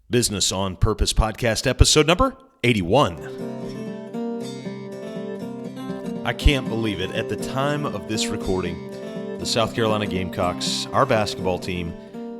Business on Purpose podcast episode number 81. I can't believe it. At the time of this recording, the South Carolina Gamecocks, our basketball team,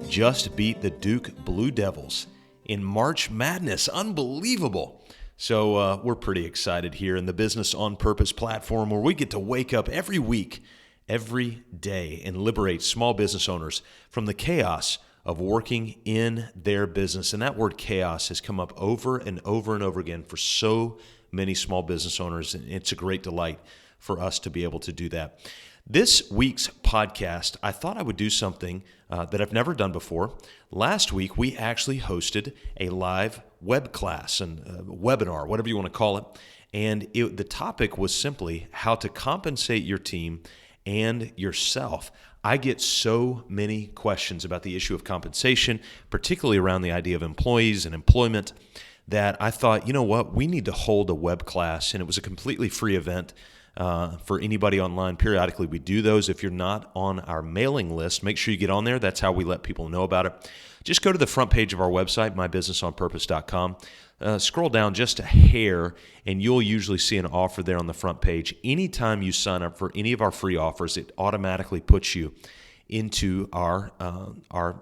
just beat the Duke Blue Devils in March Madness. Unbelievable. So we're pretty excited here in the Business on Purpose platform where we get to wake up every week, every day, and liberate small business owners from the chaos of working in their business. And that word chaos has come up over and over and over again for so many small business owners. And it's a great delight for us to be able to do that. This week's podcast, I thought I would do something that I've never done before. Last week, we actually hosted a live web class and webinar, whatever you want to call it. And the topic was simply how to compensate your team and yourself. I get so many questions about the issue of compensation, particularly around the idea of employees and employment, that I thought, you know what, we need to hold a web class, and it was a completely free event for anybody online. Periodically, we do those. If you're not on our mailing list, make sure you get on there. That's how we let people know about it. Just go to the front page of our website, mybusinessonpurpose.com. Scroll down just a hair, and you'll usually see an offer there on the front page. Anytime you sign up for any of our free offers, it automatically puts you into our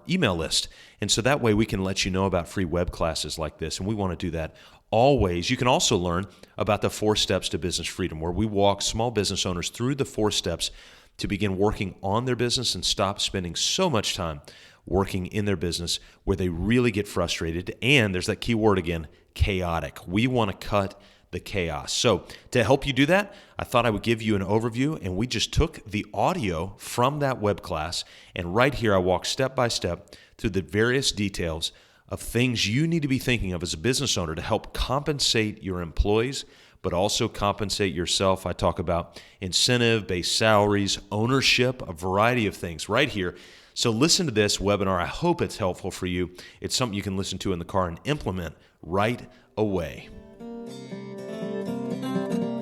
email list. And so that way we can let you know about free web classes like this, and we want to do that always. You can also learn about the 4 steps to business freedom, where we walk small business owners through the 4 steps to begin working on their business and stop spending so much time working in their business where they really get frustrated. And there's that key word again, chaotic. We want to cut the chaos. So to help you do that, I thought I would give you an overview, and we just took the audio from that web class, and right here I walk step by step through the various details of things you need to be thinking of as a business owner to help compensate your employees, but also compensate yourself. I talk about incentive-based salaries, ownership, a variety of things right here. So listen to this webinar. I hope it's helpful for you. It's something you can listen to in the car and implement right away.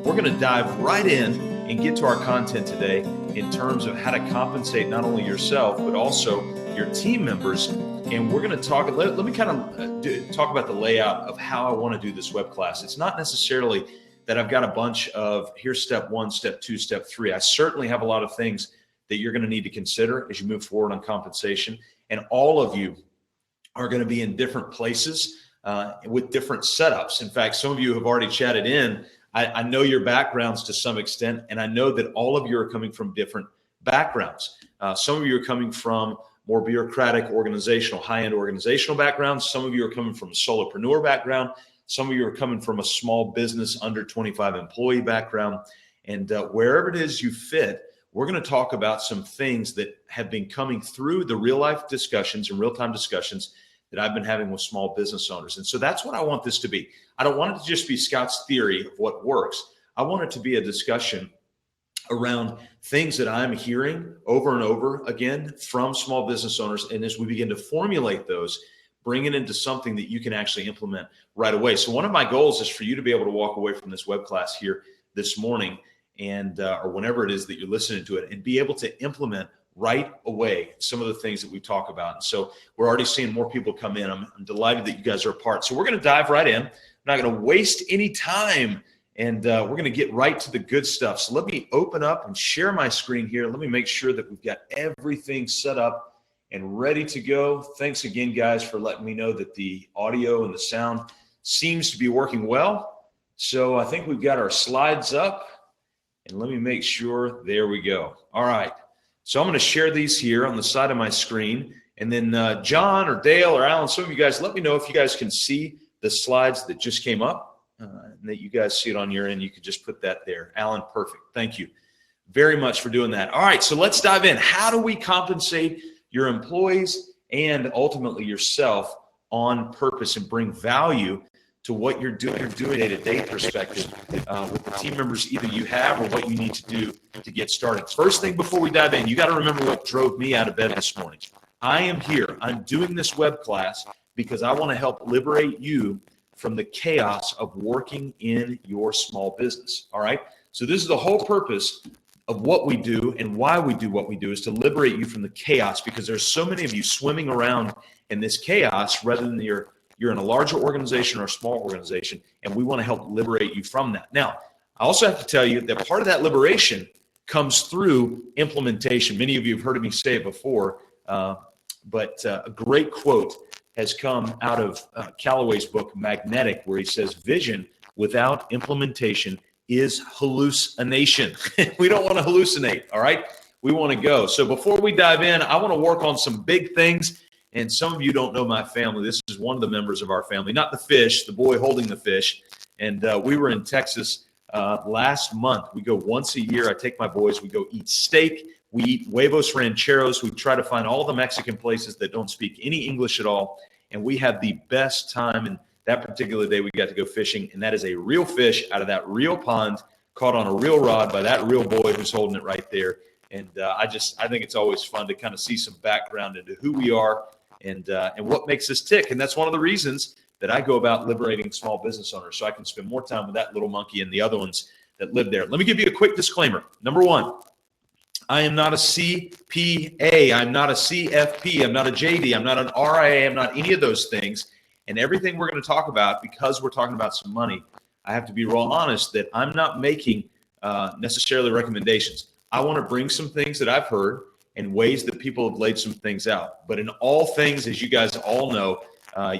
We're going to dive right in and get to our content today in terms of how to compensate not only yourself, but also your team members. And we're going to talk, let me kind of talk about the layout of how I want to do this web class. It's not necessarily that I've got a bunch of here's step 1, step 2, step 3. I certainly have a lot of things that you're going to need to consider as you move forward on compensation. And all of you are going to be in different places with different setups. In fact, some of you have already chatted in. I know your backgrounds to some extent, and I know that all of you are coming from different backgrounds. Some of you are coming from more bureaucratic, organizational, high-end organizational backgrounds. Some of you are coming from a solopreneur background. Some of you are coming from a small business under 25 employee background. And wherever it is you fit, we're going to talk about some things that have been coming through the real-life discussions and real-time discussions that I've been having with small business owners. And so that's what I want this to be. I don't want it to just be Scott's theory of what works. I want it to be a discussion around things that I'm hearing over and over again from small business owners. And as we begin to formulate those, bring it into something that you can actually implement right away. So one of my goals is for you to be able to walk away from this web class here this morning and or whenever it is that you're listening to it, and be able to implement right away some of the things that we talk about. And so we're already seeing more people come in. I'm delighted that you guys are a part. So we're going to dive right in. I'm not going to waste any time, and we're going to get right to the good stuff. So let me open up and share my screen here. Let me make sure that we've got everything set up and ready to go. Thanks again, guys, for letting me know that the audio and the sound seems to be working well. So I think we've got our slides up. And let me make sure, there we go. All right, so I'm going to share these here on the side of my screen. And then John or Dale or Alan, some of you guys, let me know if you guys can see the slides that just came up and that you guys see it on your end. You could just put that there. Alan, perfect. Thank you very much for doing that. All right, so let's dive in. How do we compensate your employees and ultimately yourself on purpose and bring value to what you're doing day-to-day perspective with the team members either you have or what you need to do to get started. First thing before we dive in, you got to remember what drove me out of bed this morning. I am here. I'm doing this web class because I want to help liberate you from the chaos of working in your small business. All right? So this is the whole purpose of what we do and why we do what we do, is to liberate you from the chaos, because there's so many of you swimming around in this chaos rather than your you're in a larger organization or a small organization, and we want to help liberate you from that. Now, I also have to tell you that part of that liberation comes through implementation. Many of you have heard me say it before, but a great quote has come out of Callaway's book, Magnetic, where he says, vision without implementation is hallucination. We don't want to hallucinate, all right? We want to go. So before we dive in, I want to work on some big things. And some of you don't know my family. This is one of the members of our family, not the fish, the boy holding the fish. And we were in Texas last month. We go once a year. I take my boys. We go eat steak. We eat huevos rancheros. We try to find all the Mexican places that don't speak any English at all. And we have the best time. And that particular day, we got to go fishing. And that is a real fish out of that real pond, caught on a real rod by that real boy who's holding it right there. And I think it's always fun to kind of see some background into who we are and what makes us tick. And that's one of the reasons that I go about liberating small business owners, so I can spend more time with that little monkey and the other ones that live there. Let me give you a quick disclaimer. Number one, I am not a CPA. I'm not a CFP. I'm not a JD. I'm not an RIA. I'm not any of those things. And everything we're going to talk about, because we're talking about some money, I have to be real honest that I'm not making necessarily recommendations. I want to bring some things that I've heard and ways that people have laid some things out. But in all things, as you guys all know,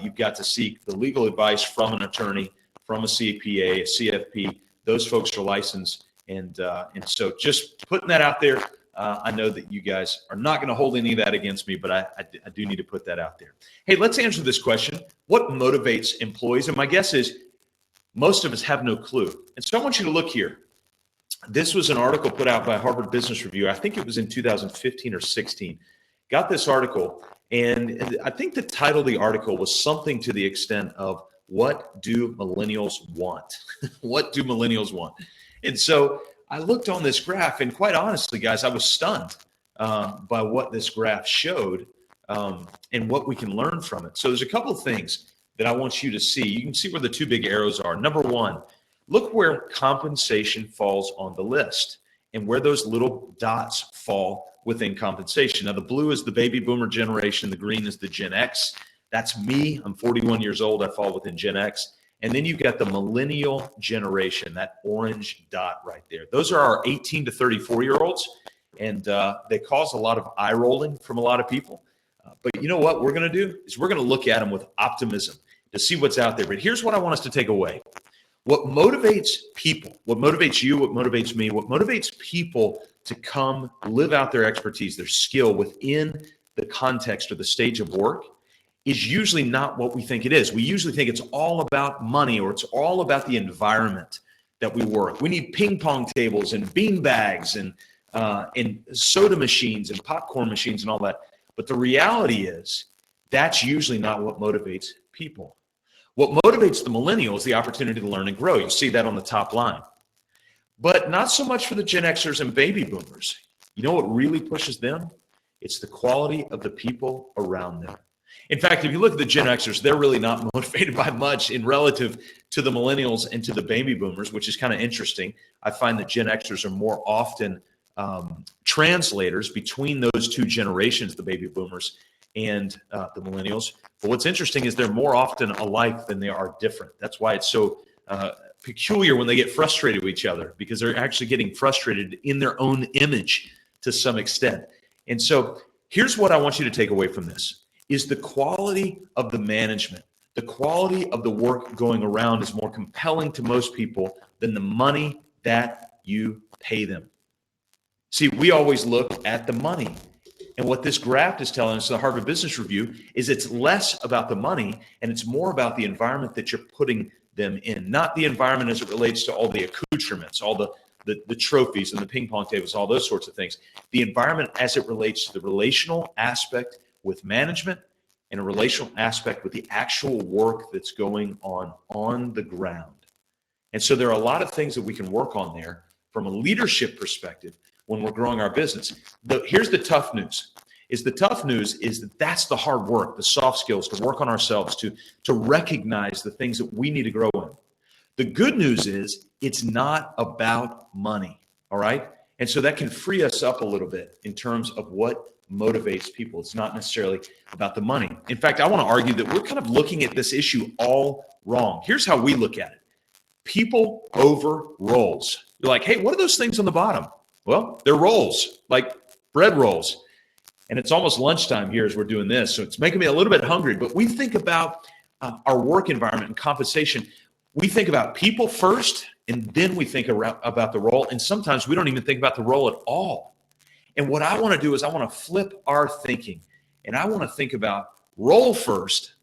you've got to seek the legal advice from an attorney, from a CPA, a CFP. Those folks are licensed. And so just putting that out there, I know that you guys are not going to hold any of that against me, but I do need to put that out there. Hey, let's answer this question. What motivates employees? And my guess is most of us have no clue. And so I want you to look here. This was an article put out by Harvard Business Review. I think it was in 2015 or 16. Got this article, and I think the title of the article was something to the extent of, what do millennials want? What do millennials want? And so I looked on this graph, and quite honestly, guys, I was stunned by what this graph showed and what we can learn from it. So there's a couple of things that I want you to see. You can see where the two big arrows are. Number one, look where compensation falls on the list and where those little dots fall within compensation. Now, the blue is the baby boomer generation. The green is the Gen X. That's me. I'm 41 years old. I fall within Gen X. And then you've got the millennial generation, that orange dot right there. Those are our 18 to 34-year-olds, and they cause a lot of eye rolling from a lot of people. But you know what we're going to do is we're going to look at them with optimism to see what's out there. But here's what I want us to take away. What motivates people, what motivates you, what motivates me, what motivates people to come live out their expertise, their skill within the context or the stage of work is usually not what we think it is. We usually think it's all about money, or it's all about the environment that we work. We need ping pong tables and bean bags and soda machines and popcorn machines and all that. But the reality is that's usually not what motivates people. What motivates the millennial is the opportunity to learn and grow. You see that on the top line. But not so much for the Gen Xers and baby boomers. You know what really pushes them? It's the quality of the people around them. In fact, if you look at the Gen Xers, they're really not motivated by much in relative to the millennials and to the baby boomers, which is kind of interesting. I find that Gen Xers are more often translators between those two generations, the baby boomers and the millennials. But what's interesting is they're more often alike than they are different. That's why it's so peculiar when they get frustrated with each other, because they're actually getting frustrated in their own image to some extent. And so here's what I want you to take away from this. Is the quality of the management, the quality of the work going around is more compelling to most people than the money that you pay them. See, we always look at the money. And what this graph is telling us, the Harvard Business Review, is it's less about the money and it's more about the environment that you're putting them in, not the environment as it relates to all the accoutrements, all the trophies and the ping pong tables, all those sorts of things. The environment as it relates to the relational aspect with management and a relational aspect with the actual work that's going on the ground. And so there are a lot of things that we can work on there from a leadership perspective when we're growing our business. Here's the tough news. The tough news is that that's the hard work, the soft skills, to work on ourselves, to recognize the things that we need to grow in. The good news is it's not about money, all right? And so that can free us up a little bit in terms of what motivates people. It's not necessarily about the money. In fact, I want to argue that we're kind of looking at this issue all wrong. Here's how we look at it. People over roles. You're like, hey, what are those things on the bottom? Well, they're rolls, like bread rolls. And it's almost lunchtime here as we're doing this. So it's making me a little bit hungry. But we think about our work environment and compensation. We think about people first, and then we think about the role. And sometimes we don't even think about the role at all. And what I want to do is I want to flip our thinking. And I want to think about role first,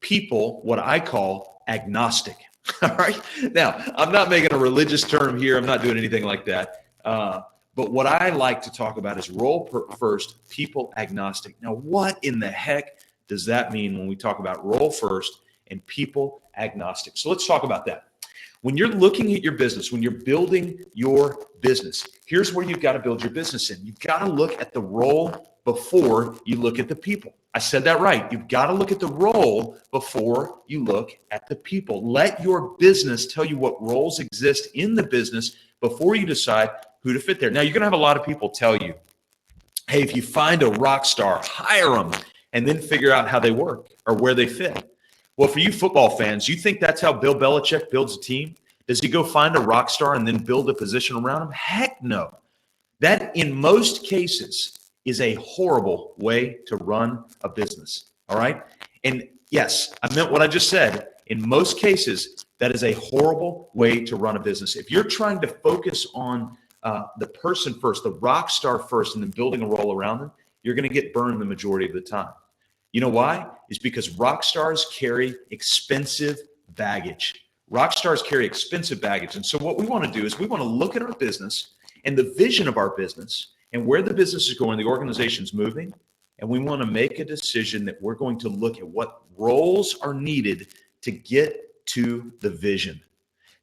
people, what I call agnostic. All right. Now, I'm not making a religious term here. I'm not doing anything like that. But what I like to talk about is role first, people agnostic. Now, what in the heck does that mean when we talk about role first and people agnostic? So let's talk about that. When you're looking at your business, when you're building your business, here's where you've got to build your business in. You've got to look at the role before you look at the people. I said that right. You've got to look at the role before you look at the people. Let your business tell you what roles exist in the business before you decide who to fit there. Now, you're going to have a lot of people tell you, hey, if you find a rock star, hire them and then figure out how they work or where they fit. Well, for you football fans, you think that's how Bill Belichick builds a team? Does he go find a rock star and then build a position around him? Heck no. That, in most cases, is a horrible way to run a business, all right? And yes, I meant what I just said. In most cases, that is a horrible way to run a business. If you're trying to focus on the person first, the rock star first, and then building a role around them, you're going to get burned the majority of the time. You know why? It's because rock stars carry expensive baggage. Rock stars carry expensive baggage. And so what we want to do is we want to look at our business and the vision of our business and where the business is going, the organization's moving, and we want to make a decision that we're going to look at what roles are needed to get to the vision.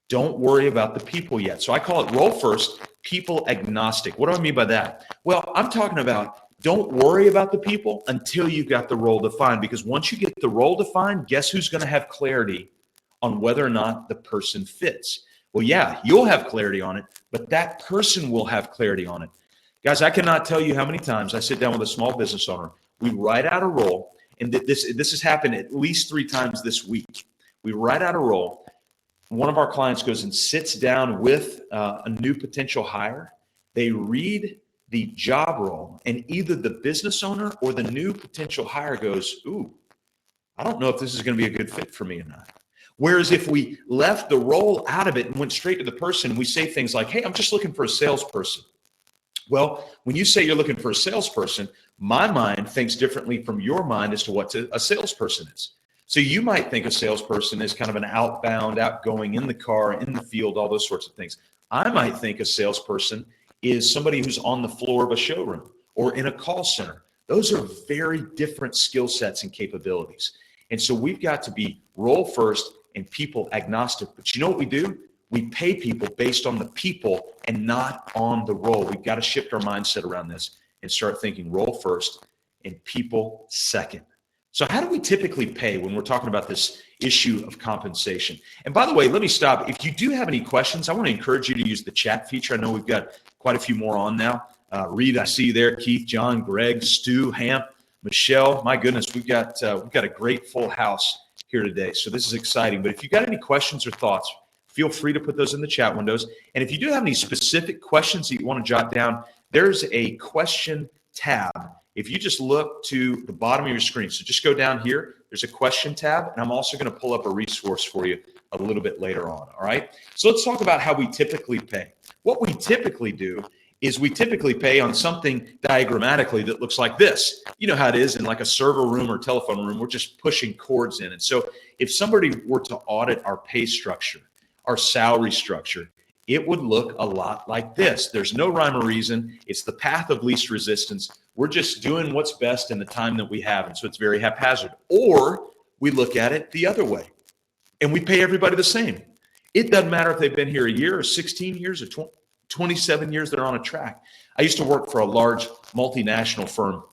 Don't worry about the people yet. So I call it role first, people agnostic. What do I mean by that? Well, I'm talking about don't worry about the people until you've got the role defined, because once you get the role defined, guess who's going to have clarity on whether or not the person fits? Well, yeah, you'll have clarity on it, but that person will have clarity on it. Guys, I cannot tell you how many times I sit down with a small business owner. We write out a role, and this has happened at least 3 times this week. We write out a role. One of our clients goes and sits down with a new potential hire. They read the job role, and either the business owner or the new potential hire goes, ooh, I don't know if this is going to be a good fit for me or not. Whereas if we left the role out of it and went straight to the person, we say things like, hey, I'm just looking for a salesperson. Well, when you say you're looking for a salesperson, my mind thinks differently from your mind as to what a salesperson is. So you might think a salesperson is kind of an outbound, outgoing, in the car, in the field, all those sorts of things. I might think a salesperson is somebody who's on the floor of a showroom or in a call center. Those are very different skill sets and capabilities. And so we've got to be role first and people agnostic. But you know what we do? We pay people based on the people and not on the role. We've got to shift our mindset around this and start thinking role first and people second. So how do we typically pay when we're talking about this issue of compensation? And by the way, let me stop. If you do have any questions, I want to encourage you to use the chat feature. I know we've got quite a few more on now. Reed, I see you there. Keith, John, Greg, Stu, Hamp, Michelle. My goodness, we've got a great full house here today. So this is exciting. But if you've got any questions or thoughts, feel free to put those in the chat windows. And if you do have any specific questions that you want to jot down, there's a question tab. If you just look to the bottom of your screen, so just go down here, there's a question tab, and I'm also going to pull up a resource for you a little bit later on, all right? So let's talk about how we typically pay. What we typically do is we typically pay on something diagrammatically that looks like this. You know how it is in like a server room or telephone room, we're just pushing cords in. And so if somebody were to audit our pay structure, our salary structure, it would look a lot like this. There's no rhyme or reason. It's the path of least resistance. We're just doing what's best in the time that we have. And so it's very haphazard. Or we look at it the other way and we pay everybody the same. It doesn't matter if they've been here a year or 16 years or 27 years they're on a track. I used to work for a large multinational firm.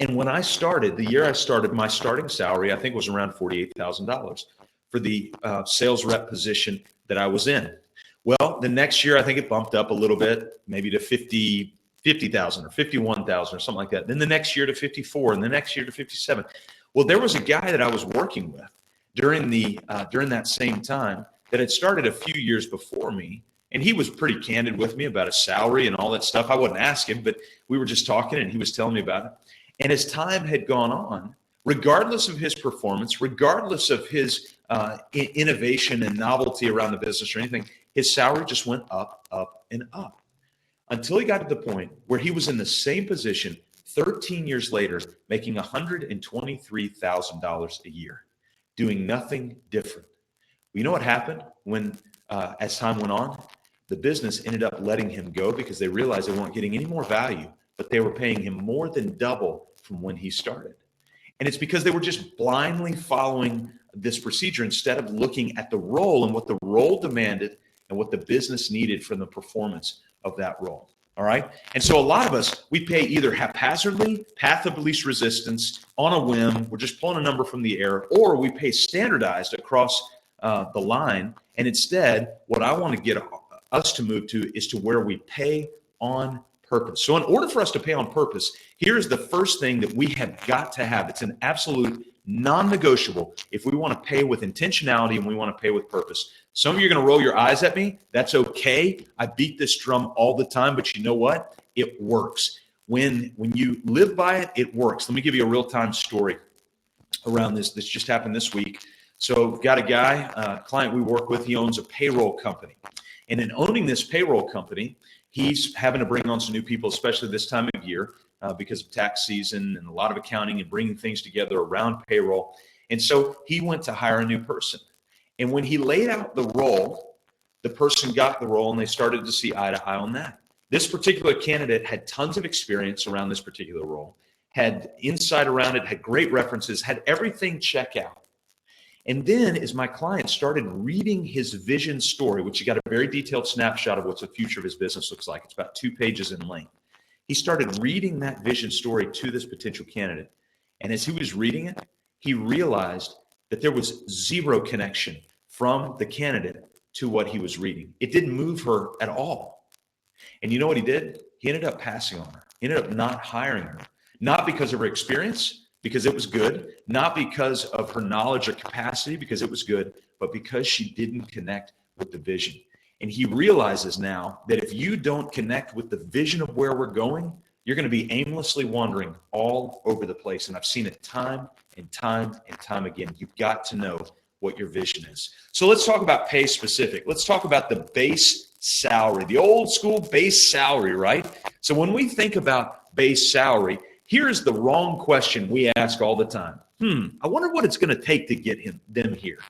And when I started, the year I started, my starting salary, I think was around $48,000 for the sales rep position that I was in. Well, the next year, I think it bumped up a little bit, maybe to 50,000 or 51,000 or something like that. Then the next year to 54, and the next year to 57. Well, there was a guy that I was working with during that same time that had started a few years before me, and he was pretty candid with me about his salary and all that stuff. I wouldn't ask him, but we were just talking, and he was telling me about it. And as time had gone on, regardless of his performance, regardless of his innovation and novelty around the business or anything, his salary just went up, up, and up until he got to the point where he was in the same position 13 years later, making $123,000 a year, doing nothing different. You know what happened when, as time went on, the business ended up letting him go because they realized they weren't getting any more value, but they were paying him more than double from when he started. And it's because they were just blindly following this procedure instead of looking at the role and what the role demanded and what the business needed from the performance of that role. All right. And so a lot of us, we pay either haphazardly, path of least resistance, on a whim, we're just pulling a number from the air, or we pay standardized across the line. And instead, what I want to get us to move to is to where we pay on purpose. So in order for us to pay on purpose, here's the first thing that we have got to have. It's an absolute non-negotiable if we want to pay with intentionality and we want to pay with purpose. Some of you are going to roll your eyes at me. That's okay. I beat this drum all the time, but you know what? It works. When you live by it, it works. Let me give you a real-time story around this. This just happened this week. So got a guy, a client we work with, he owns a payroll company. And in owning this payroll company, he's having to bring on some new people, especially this time of year, because of tax season and a lot of accounting and bringing things together around payroll. And so he went to hire a new person. And when he laid out the role, the person got the role and they started to see eye to eye on that. This particular candidate had tons of experience around this particular role, had insight around it, had great references, had everything check out. And then as my client started reading his vision story, which you got a very detailed snapshot of what the future of his business looks like. It's about 2 pages in length. He started reading that vision story to this potential candidate. And as he was reading it, he realized that there was zero connection from the candidate to what he was reading. It didn't move her at all. And you know what he did? He ended up passing on her. He ended up not hiring her, not because of her experience, because it was good, not because of her knowledge or capacity, because it was good, but because she didn't connect with the vision. And he realizes now that if you don't connect with the vision of where we're going, you're going to be aimlessly wandering all over the place. And I've seen it time and time and time again. You've got to know what your vision is. So let's talk about pay specific. Let's talk about the base salary, the old school base salary, right? So when we think about base salary, here's the wrong question we ask all the time. I wonder what it's going to take to get them here.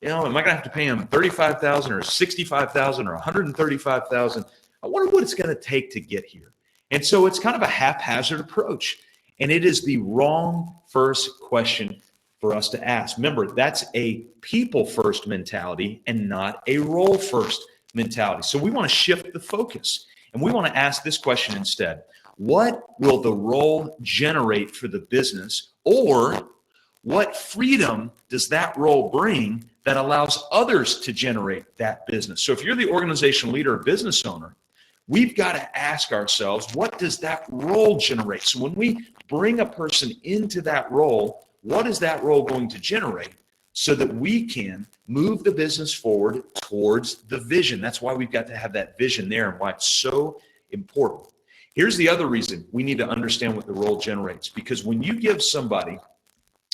You know, am I going to have to pay them $35,000 or $65,000 or $135,000? I wonder what it's going to take to get here. And so it's kind of a haphazard approach. And it is the wrong first question for us to ask. Remember, that's a people first mentality and not a role first mentality. So we want to shift the focus and we want to ask this question instead. What will the role generate for the business, or what freedom does that role bring that allows others to generate that business? So if you're the organization leader or business owner, we've got to ask ourselves, what does that role generate? So when we bring a person into that role, what is that role going to generate so that we can move the business forward towards the vision? That's why we've got to have that vision there and why it's so important. Here's the other reason we need to understand what the role generates, because when you give somebody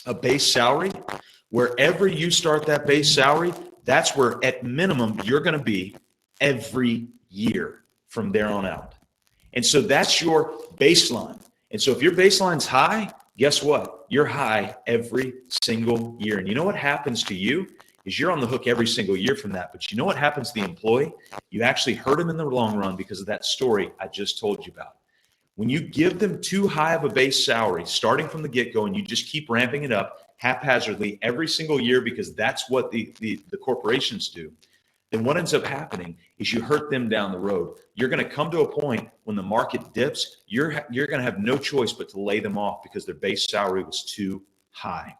a base salary, wherever you start that base salary, that's where at minimum you're going to be every year from there on out. And so that's your baseline. And so if your baseline's high, guess what? You're high every single year. And you know what happens to you is you're on the hook every single year from that. But you know what happens to the employee? You actually hurt them in the long run because of that story I just told you about. When you give them too high of a base salary, starting from the get-go, and you just keep ramping it up haphazardly every single year because that's what the corporations do, then what ends up happening is you hurt them down the road. You're going to come to a point when the market dips, you're going to have no choice but to lay them off because their base salary was too high.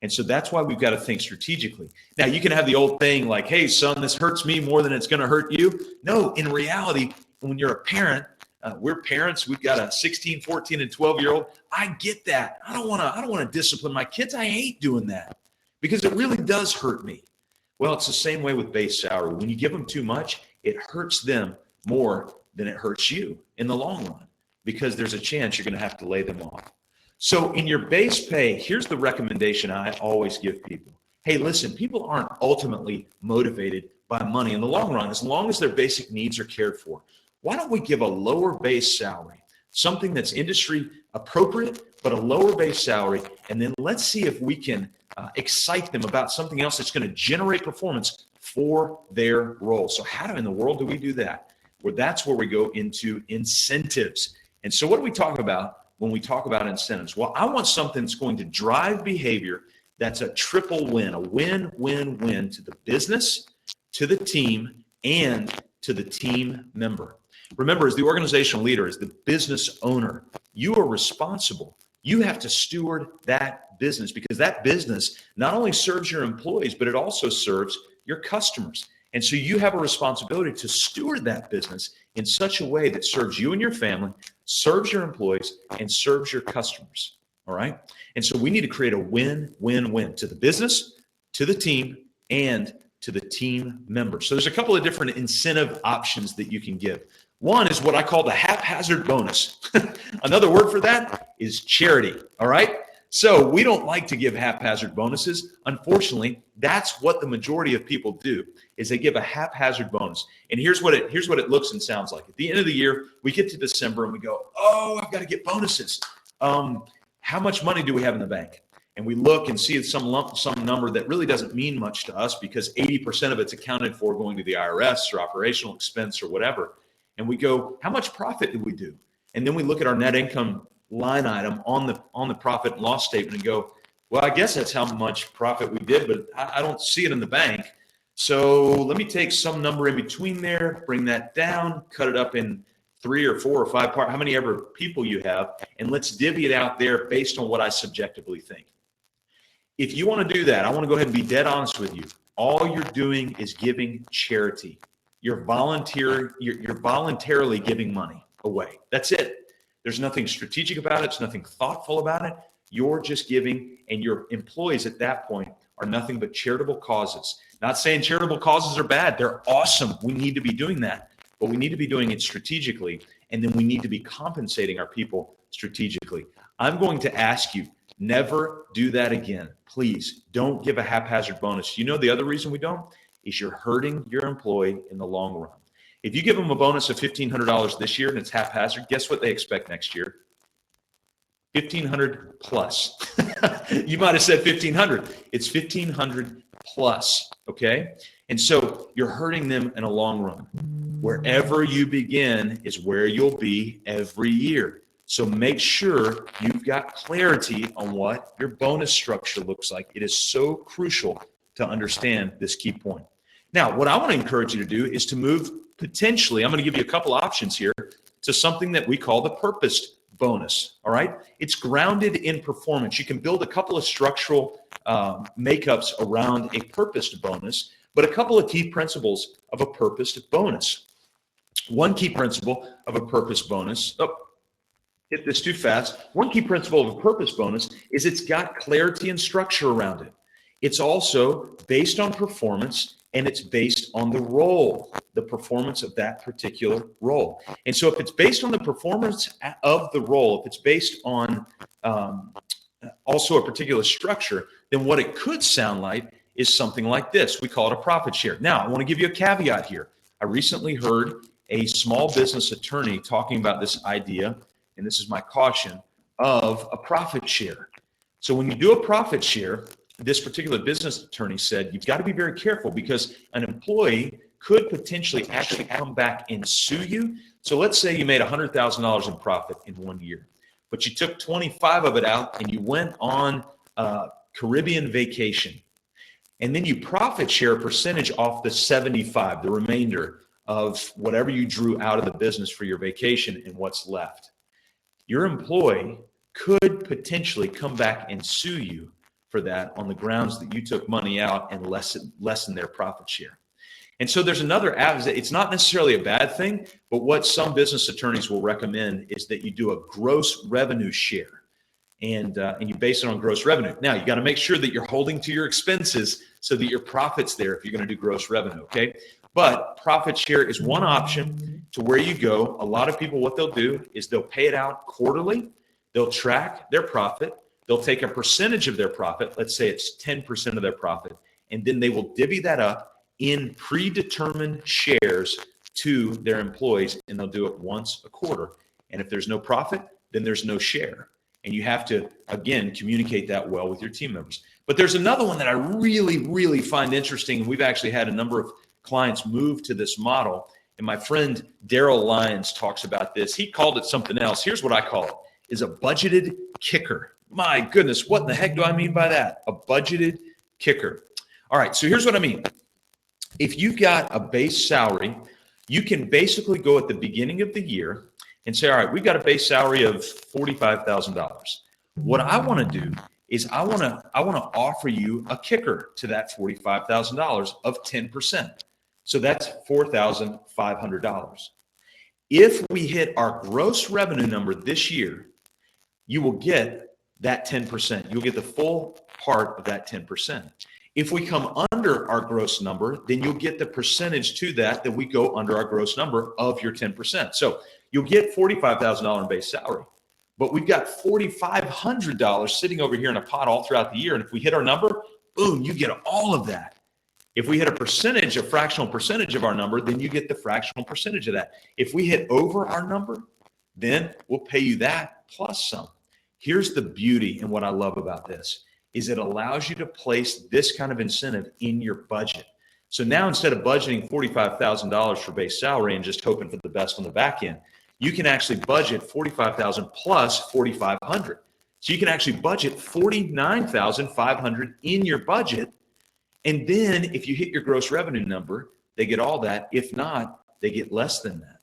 And so that's why we've got to think strategically. Now, you can have the old thing like, hey, son, this hurts me more than it's going to hurt you. No, in reality, when you're a parent, we're parents. We've got a 16, 14, and 12-year-old. I get that. I don't want to discipline my kids. I hate doing that because it really does hurt me. Well, it's the same way with base salary. When you give them too much, it hurts them more than it hurts you in the long run because there's a chance you're going to have to lay them off. So in your base pay, here's the recommendation I always give people. Hey, listen, people aren't ultimately motivated by money in the long run as long as their basic needs are cared for. Why don't we give a lower base salary, something that's industry appropriate, but a lower base salary, and then let's see if we can excite them about something else that's going to generate performance for their role. So how in the world do we do that? Well, that's where we go into incentives. And so what do we talk about when we talk about incentives? Well, I want something that's going to drive behavior that's a triple win, a win-win-win to the business, to the team, and to the team member. Remember, as the organizational leader, as the business owner, you are responsible. You have to steward that business because that business not only serves your employees, but it also serves your customers. And so you have a responsibility to steward that business in such a way that serves you and your family, serves your employees, and serves your customers. All right? And so we need to create a win-win-win to the business, to the team, and to the team members. So there's a couple of different incentive options that you can give. One is what I call the haphazard bonus. Another word for that is charity. All right? So we don't like to give haphazard bonuses. Unfortunately, that's what the majority of people do, is they give a haphazard bonus. And here's what it looks and sounds like. At the end of the year, we get to December and we go, oh, I've got to get bonuses. How much money do we have in the bank? And we look and see some number that really doesn't mean much to us because 80% of it's accounted for going to the IRS or operational expense or whatever. And we go, how much profit did we do? And then we look at our net income line item on the profit and loss statement and go, well, I guess that's how much profit we did, but I don't see it in the bank. So let me take some number in between there, bring that down, cut it up in 3 or 4 or 5 parts, how many ever people you have, and let's divvy it out there based on what I subjectively think. If you want to do that, I want to go ahead and be dead honest with you. All you're doing is giving charity. You're voluntarily giving money away. That's it. There's nothing strategic about it. There's nothing thoughtful about it. You're just giving, and your employees at that point are nothing but charitable causes. Not saying charitable causes are bad. They're awesome. We need to be doing that. But we need to be doing it strategically, and then we need to be compensating our people strategically. I'm going to ask you, never do that again. Please don't give a haphazard bonus. You know the other reason we don't is you're hurting your employee in the long run. If you give them a bonus of $1,500 this year and it's haphazard, guess what they expect next year? $1,500 plus. You might have said $1,500. It's $1,500 plus, okay? And so you're hurting them in a long run. Wherever you begin is where you'll be every year. So make sure you've got clarity on what your bonus structure looks like. It is so crucial to understand this key point. Now, what I want to encourage you to do is to move potentially, I'm going to give you a couple options here, to something that we call the purposed bonus, all right? It's grounded in performance. You can build a couple of structural makeups around a purposed bonus, but a couple of key principles of a purposed bonus. One key principle of a purpose bonus, hit this too fast. One key principle of a purpose bonus is it's got clarity and structure around it. It's also based on performance, and it's based on the role, the performance of that particular role. And so if it's based on the performance of the role, if it's based on also a particular structure, then what it could sound like is something like this. We call it a profit share. Now, I want to give you a caveat here. I recently heard a small business attorney talking about this idea, and this is my caution, of a profit share. So when you do a profit share, this particular business attorney said, you've got to be very careful because an employee could potentially actually come back and sue you. So let's say you made $100,000 in profit in 1 year, but you took 25 of it out and you went on a Caribbean vacation. And then you profit share a percentage off the 75, the remainder of whatever you drew out of the business for your vacation and what's left. Your employee could potentially come back and sue you for that on the grounds that you took money out and lessen their profit share. And so there's another app. It's not necessarily a bad thing, but what some business attorneys will recommend is that you do a gross revenue share, and you base it on gross revenue. Now, you got to make sure that you're holding to your expenses so that your profit's there if you're going to do gross revenue, okay? But profit share is one option to where you go. A lot of people, what they'll do is they'll pay it out quarterly. They'll track their profit. They'll take a percentage of their profit. Let's say it's 10% of their profit, and then they will divvy that up in predetermined shares to their employees, and they'll do it once a quarter. And if there's no profit, then there's no share. And you have to, again, communicate that well with your team members. But there's another one that I really, really find interesting. And we've actually had a number of clients move to this model. And my friend Daryl Lyons talks about this. He called it something else. Here's what I call it, is a budgeted kicker. My goodness, what in the heck do I mean by that? A budgeted kicker. All right, so here's what I mean. If you've got a base salary, you can basically go at the beginning of the year and say, all right, we've got a base salary of $45,000. What I want to do is I want to offer you a kicker to that $45,000 of 10%. So that's $4,500. If we hit our gross revenue number this year, you will get that 10%. You'll get the full part of that 10%. If we come under our gross number, then you'll get the percentage to that we go under our gross number of your 10%. So you'll get $45,000 in base salary, but we've got $4,500 sitting over here in a pot all throughout the year. And if we hit our number, boom, you get all of that. If we hit a fractional percentage of our number, then you get the fractional percentage of that. If we hit over our number, then we'll pay you that plus some. Here's the beauty and what I love about this is it allows you to place this kind of incentive in your budget. So now instead of budgeting $45,000 for base salary and just hoping for the best on the back end, you can actually budget $45,000 plus $4,500. So you can actually budget $49,500 in your budget. And then if you hit your gross revenue number, they get all that. If not, they get less than that.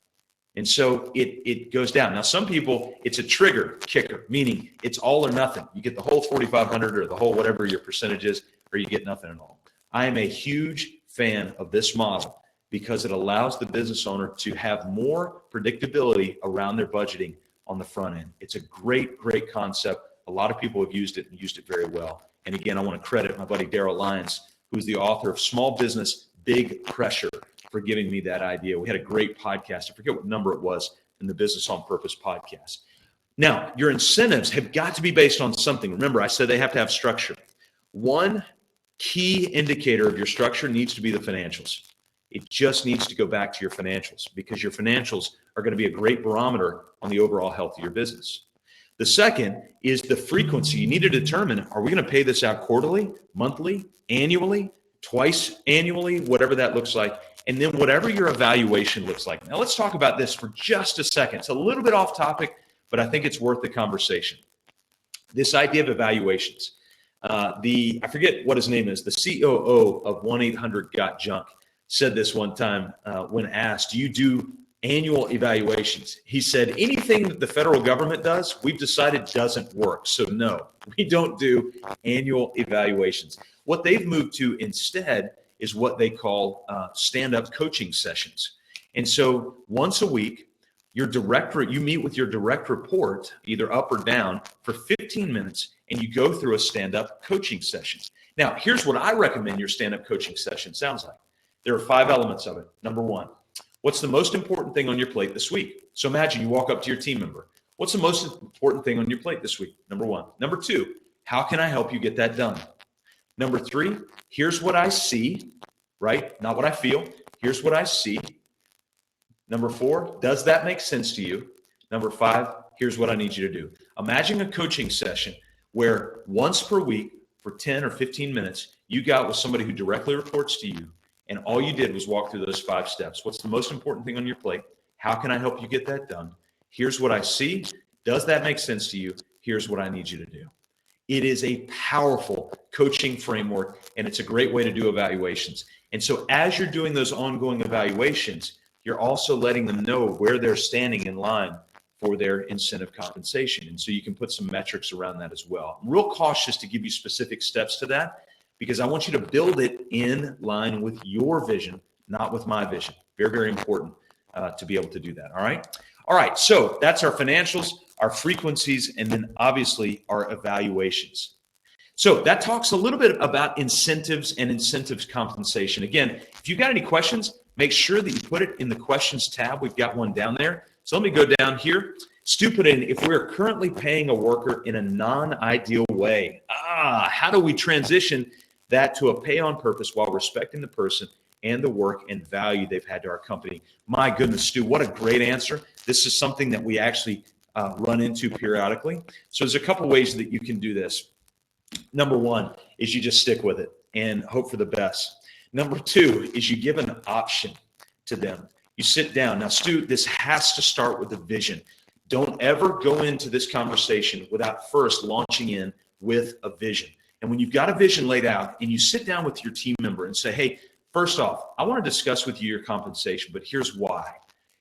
And so it goes down. Now, some people, it's a trigger kicker, meaning it's all or nothing. You get the whole 4,500 or the whole whatever your percentage is, or you get nothing at all. I am a huge fan of this model because it allows the business owner to have more predictability around their budgeting on the front end. It's a great, great concept. A lot of people have used it and used it very well. And again, I want to credit my buddy Daryl Lyons, who's the author of Small Business, Big Pressure, for giving me that idea. We had a great podcast. I forget what number it was in the Business on Purpose podcast. Now, your incentives have got to be based on something. Remember, I said they have to have structure. One key indicator of your structure needs to be the financials. It just needs to go back to your financials because your financials are going to be a great barometer on the overall health of your business. The second is the frequency. You need to determine, are we going to pay this out quarterly, monthly, annually, twice annually, whatever that looks like, and then whatever your evaluation looks like. Now, let's talk about this for just a second. It's a little bit off topic, but I think it's worth the conversation. This idea of evaluations. I forget what his name is, the COO of 1-800-GOT-JUNK said this one time when asked, do you do annual evaluations? He said, anything that the federal government does, we've decided doesn't work. So no, we don't do annual evaluations. What they've moved to instead is what they call stand-up coaching sessions. And so once a week, you meet with your direct report, either up or down, for 15 minutes, and you go through a stand-up coaching session. Now, here's what I recommend your stand-up coaching session sounds like. There are 5 elements of it. Number 1, what's the most important thing on your plate this week? So imagine you walk up to your team member. What's the most important thing on your plate this week? Number 1. Number 2, how can I help you get that done? Number 3, here's what I see, right? Not what I feel. Here's what I see. Number 4, does that make sense to you? Number 5, here's what I need you to do. Imagine a coaching session where once per week for 10 or 15 minutes, you got with somebody who directly reports to you, and all you did was walk through those 5 steps. What's the most important thing on your plate? How can I help you get that done? Here's what I see. Does that make sense to you? Here's what I need you to do. It is a powerful coaching framework, and it's a great way to do evaluations. And so as you're doing those ongoing evaluations, you're also letting them know where they're standing in line for their incentive compensation. And so you can put some metrics around that as well. I'm real cautious to give you specific steps to that because I want you to build it in line with your vision, not with my vision. Very, very important to be able to do that. All right. All right. So that's our financials, our frequencies, and then obviously our evaluations. So that talks a little bit about incentives and incentives compensation. Again, if you got any questions, make sure that you put it in the questions tab. We've got one down there. So let me go down here. Stu put in, if we're currently paying a worker in a non-ideal way, how do we transition that to a pay on purpose while respecting the person and the work and value they've had to our company? My goodness, Stu, what a great answer. This is something that we actually run into periodically. So there's a couple ways that you can do this. Number one is you just stick with it and hope for the best. Number two is you give an option to them. You sit down. Now, Stu, this has to start with a vision. Don't ever go into this conversation without first launching in with a vision. And when you've got a vision laid out and you sit down with your team member and say, hey, first off, I want to discuss with you your compensation, but here's why.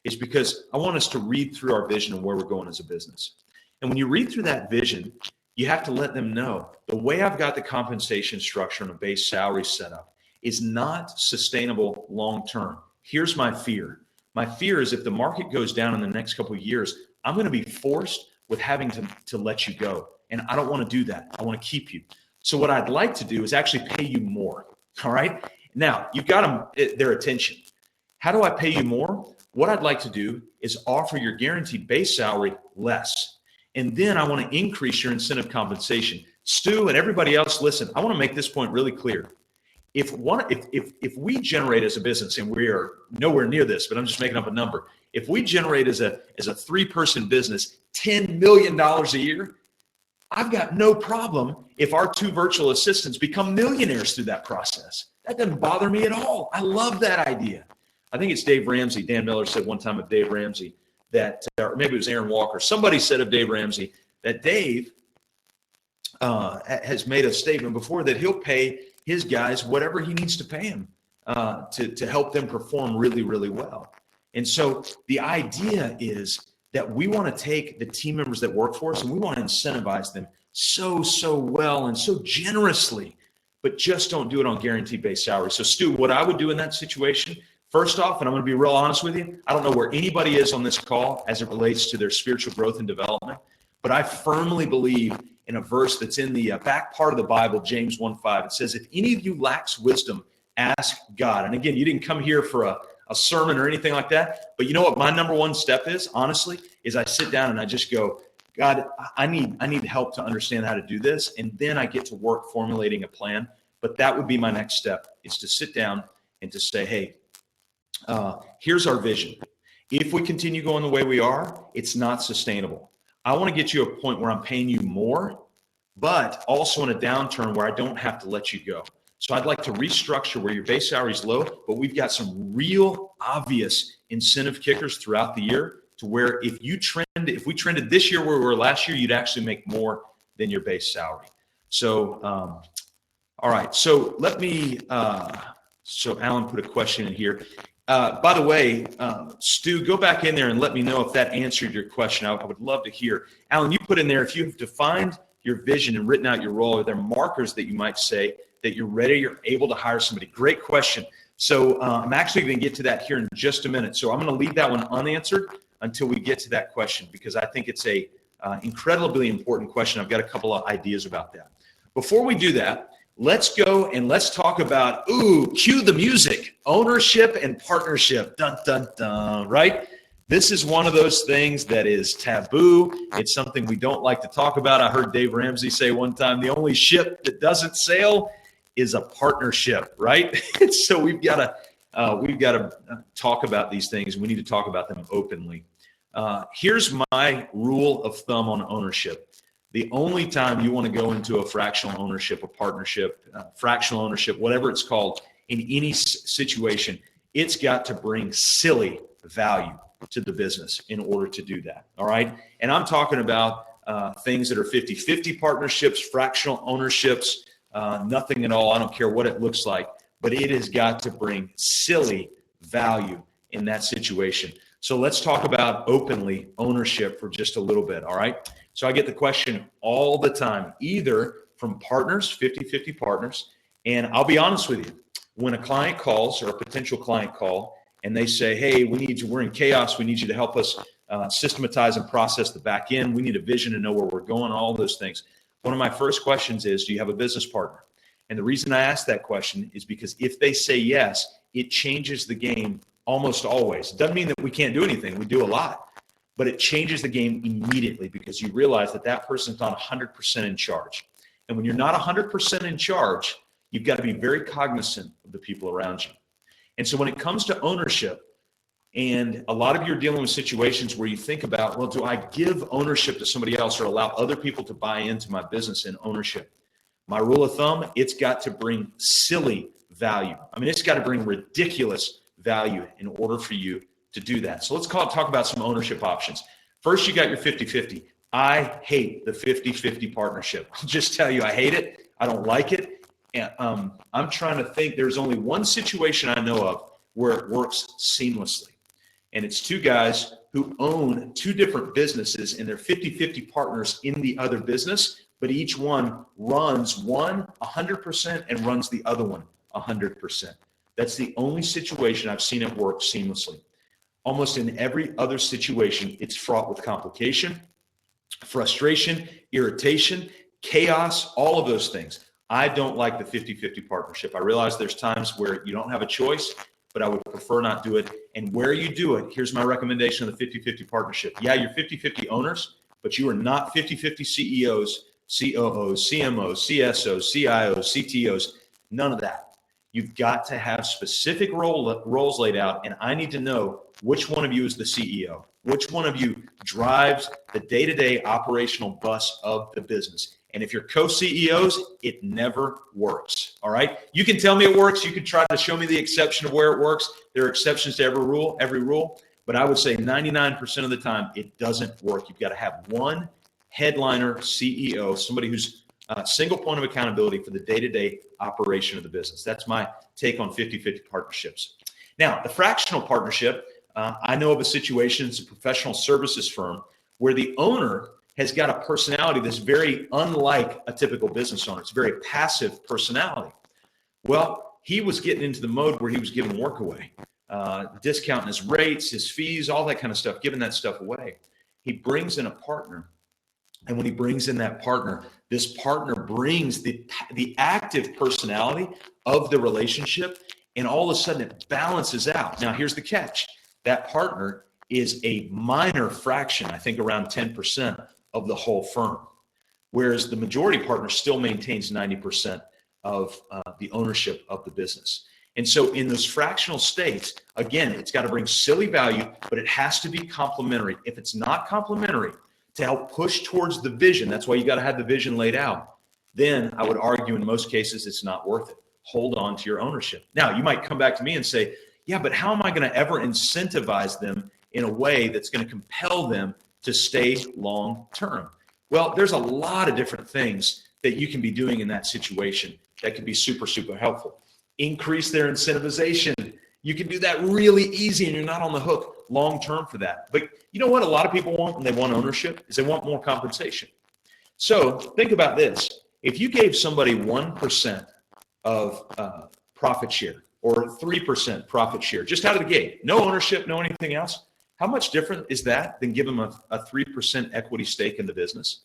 It's because I want us to read through our vision and where we're going as a business. And when you read through that vision, you have to let them know the way I've got the compensation structure and a base salary set up is not sustainable long-term. Here's my fear. My fear is if the market goes down in the next couple of years, I'm going to be forced with having to let you go. And I don't want to do that. I want to keep you. So what I'd like to do is actually pay you more. All right. Now you've got their attention. How do I pay you more? What I'd like to do is offer your guaranteed base salary less. And then I want to increase your incentive compensation. Stu and everybody else, listen, I want to make this point really clear. If we generate as a business, and we are nowhere near this, but I'm just making up a number. If we generate as a 3-person business $10 million a year, I've got no problem if our 2 virtual assistants become millionaires through that process. That doesn't bother me at all. I love that idea. I think it's Dave Ramsey. Dan Miller said one time of Dave Ramsey that, or maybe it was Aaron Walker, somebody said of Dave Ramsey that Dave has made a statement before that he'll pay his guys whatever he needs to pay them to help them perform really, really well. And so the idea is that we want to take the team members that work for us and we want to incentivize them so well and so generously, but just don't do it on guaranteed base salary. So Stu, what I would do in that situation, first off, and I'm going to be real honest with you, I don't know where anybody is on this call as it relates to their spiritual growth and development, but I firmly believe in a verse that's in the back part of the Bible, James 1:5. It says, if any of you lacks wisdom, ask God. And again, you didn't come here for a sermon or anything like that, but you know what my number one step is, honestly, is I sit down and I just go, God, I need help to understand how to do this. And then I get to work formulating a plan. But that would be my next step, is to sit down and to say, hey, here's our vision. If we continue going the way we are, it's not sustainable. I want to get you a point where I'm paying you more, but also in a downturn where I don't have to let you go. So I'd like to restructure where your base salary is low, but we've got some real obvious incentive kickers throughout the year to where if we trended this year where we were last year, you'd actually make more than your base salary. So, all right. So let me, so Alan put a question in here. By the way, Stu, go back in there and let me know if that answered your question. I would love to hear. Alan, you put in there, if you've defined your vision and written out your role, are there markers that you might say that you're ready, you're able to hire somebody? Great question. So I'm actually going to get to that here in just a minute. So I'm going to leave that one unanswered until we get to that question, because I think it's a incredibly important question. I've got a couple of ideas about that. Before we do that, let's go and let's talk about, cue the music, ownership and partnership. Dun, dun, dun, right? This is one of those things that is taboo. It's something we don't like to talk about. I heard Dave Ramsey say one time, the only ship that doesn't sail is a partnership, right? So we've got to talk about these things. We need to talk about them openly. Here's my rule of thumb on ownership. The only time you want to go into a fractional ownership, a partnership, fractional ownership, whatever it's called, in any situation, it's got to bring silly value to the business in order to do that. All right. And I'm talking about things that are 50-50 partnerships, fractional ownerships, nothing at all. I don't care what it looks like, but it has got to bring silly value in that situation. So let's talk about openly ownership for just a little bit. All right. So I get the question all the time, either from partners, 50-50 partners. And I'll be honest with you, when a client calls or a potential client call and they say, hey, we're in chaos. We need you to help us systematize and process the back end. We need a vision to know where we're going, all those things. One of my first questions is, do you have a business partner? And the reason I ask that question is because if they say yes, it changes the game almost always. It doesn't mean that we can't do anything. We do a lot, but it changes the game immediately because you realize that that person's not 100% in charge. And when you're not 100% in charge, you've got to be very cognizant of the people around you. And so when it comes to ownership, and a lot of you are dealing with situations where you think about, well, do I give ownership to somebody else or allow other people to buy into my business and ownership? My rule of thumb, it's got to bring silly value. I mean, it's got to bring ridiculous value in order for you to do that. So let's talk about some ownership options. First, you got your 50-50. I hate the 50-50 partnership. I'll just tell you, I hate it. I don't like it. And I'm trying to think. There's only one situation I know of where it works seamlessly. And it's two guys who own two different businesses and they're 50-50 partners in the other business, but each one runs one 100% and runs the other one 100%. That's the only situation I've seen it work seamlessly. Almost in every other situation, it's fraught with complication, frustration, irritation, chaos, all of those things. I don't like the 50-50 partnership. I realize there's times where you don't have a choice, but I would prefer not do it. And where you do it, here's my recommendation of the 50-50 partnership. Yeah, you're 50-50 owners, but you are not 50-50 CEOs, COOs, CMOs, CSOs, CIOs, CTOs, none of that. You've got to have specific roles laid out, and I need to know which one of you is the CEO, which one of you drives the day-to-day operational bus of the business. And if you're co-CEOs, it never works, all right? You can tell me it works. You can try to show me the exception of where it works. There are exceptions to every rule, but I would say 99% of the time, it doesn't work. You've got to have one headliner CEO, somebody who's single point of accountability for the day-to-day operation of the business. That's my take on 50-50 partnerships. Now, the fractional partnership, I know of a situation, it's a professional services firm where the owner has got a personality that's very unlike a typical business owner. It's a very passive personality. Well, he was getting into the mode where he was giving work away, discounting his rates, his fees, all that kind of stuff, giving that stuff away. He brings in a partner. And when he brings in that partner, this partner brings the active personality of the relationship, and all of a sudden it balances out. Now, here's the catch. That partner is a minor fraction, I think around 10% of the whole firm, whereas the majority partner still maintains 90% of the ownership of the business. And so in those fractional states, again, it's got to bring silly value, but it has to be complementary. If it's not complementary, to help push towards the vision, that's why you got to have the vision laid out, then I would argue in most cases it's not worth it. Hold on to your ownership. Now, you might come back to me and say, yeah, but how am I going to ever incentivize them in a way that's going to compel them to stay long term? Well, there's a lot of different things that you can be doing in that situation that could be super, super helpful. Increase their incentivization. You can do that really easy and you're not on the hook long term for that. But you know what a lot of people want when they want ownership is they want more compensation. So think about this. If you gave somebody 1% of profit share or 3% profit share just out of the gate, no ownership, no anything else, how much different is that than give them a 3% equity stake in the business?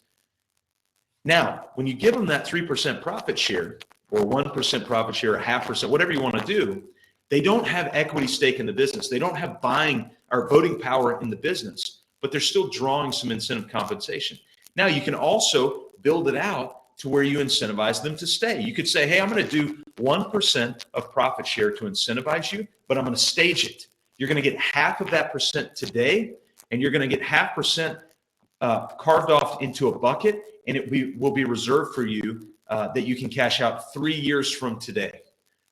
Now, when you give them that 3% profit share or 1% profit share, 0.5%, whatever you want to do, they don't have equity stake in the business. They don't have buying or voting power in the business, but they're still drawing some incentive compensation. Now, you can also build it out to where you incentivize them to stay. You could say, hey, I'm going to do 1% of profit share to incentivize you, but I'm going to stage it. You're going to get half of that percent today, and you're going to get 0.5% carved off into a bucket, and it will be reserved for you that you can cash out 3 years from today.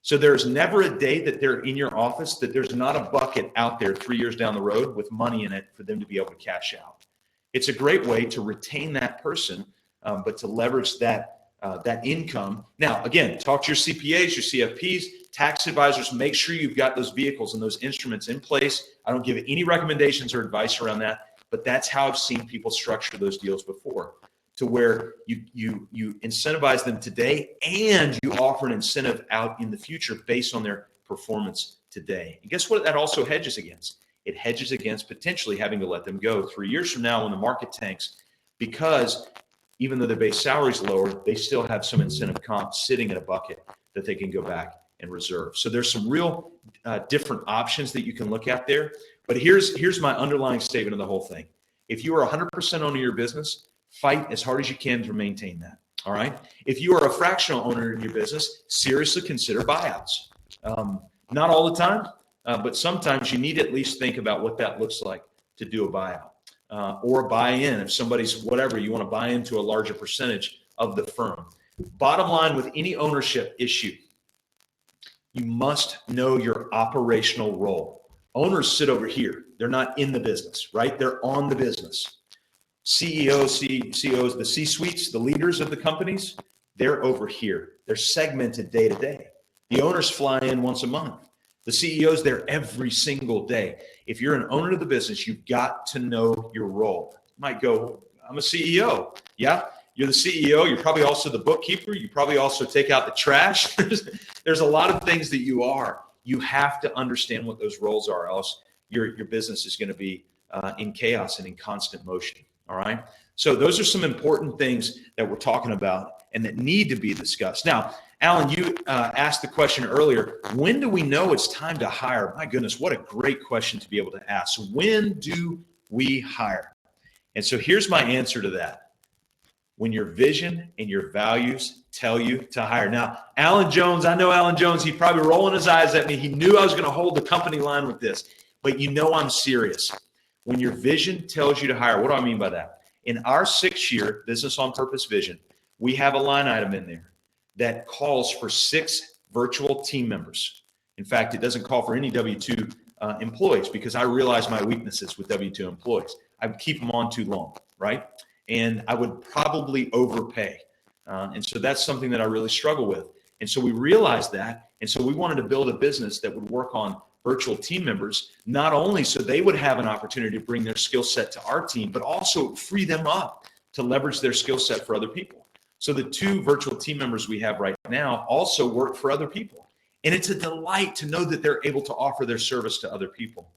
So there's never a day that they're in your office that there's not a bucket out there 3 years down the road with money in it for them to be able to cash out. It's a great way to retain that person, but to leverage that income. Now, again, talk to your CPAs, your CFPs, tax advisors. Make sure you've got those vehicles and those instruments in place. I don't give any recommendations or advice around that, but that's how I've seen people structure those deals before. to where you incentivize them today and you offer an incentive out in the future based on their performance today. And guess what that also hedges against? It hedges against potentially having to let them go 3 years from now when the market tanks, because even though their base salary is lower, they still have some incentive comp sitting in a bucket that they can go back and reserve. So there's some real different options that you can look at there. But here's my underlying statement of the whole thing. If you are 100% owner of your business, fight as hard as you can to maintain that. All right. If you are a fractional owner in your business, seriously consider buyouts. Not all the time, but sometimes you need to at least think about what that looks like to do a buyout or a buy-in. If somebody's whatever, you want to buy into a larger percentage of the firm. Bottom line with any ownership issue, you must know your operational role. Owners sit over here. They're not in the business, right? They're on the business. CEOs, the C-suites, the leaders of the companies, they're over here. They're segmented day to day. The owners fly in once a month. The CEO's there every single day. If you're an owner of the business, you've got to know your role. You might go, I'm a CEO. Yeah, you're the CEO. You're probably also the bookkeeper. You probably also take out the trash. There's a lot of things that you are. You have to understand what those roles are, else your business is going to be in chaos and in constant motion. All right. So those are some important things that we're talking about and that need to be discussed. Now, Alan, you asked the question earlier, when do we know it's time to hire? My goodness, what a great question to be able to ask. So when do we hire? And so here's my answer to that. When your vision and your values tell you to hire. Now, Alan Jones, I know Alan Jones, he's probably rolling his eyes at me. He knew I was going to hold the company line with this, but you know I'm serious. When your vision tells you to hire, what do I mean by that? In our 6-year Business on Purpose vision, we have a line item in there that calls for 6 virtual team members. In fact, it doesn't call for any W-2 employees because I realize my weaknesses with W-2 employees. I would keep them on too long, right? And I would probably overpay. And so that's something that I really struggle with. And so we realized that. And so we wanted to build a business that would work on virtual team members, not only so they would have an opportunity to bring their skill set to our team, but also free them up to leverage their skill set for other people. So the 2 virtual team members we have right now also work for other people. And it's a delight to know that they're able to offer their service to other people.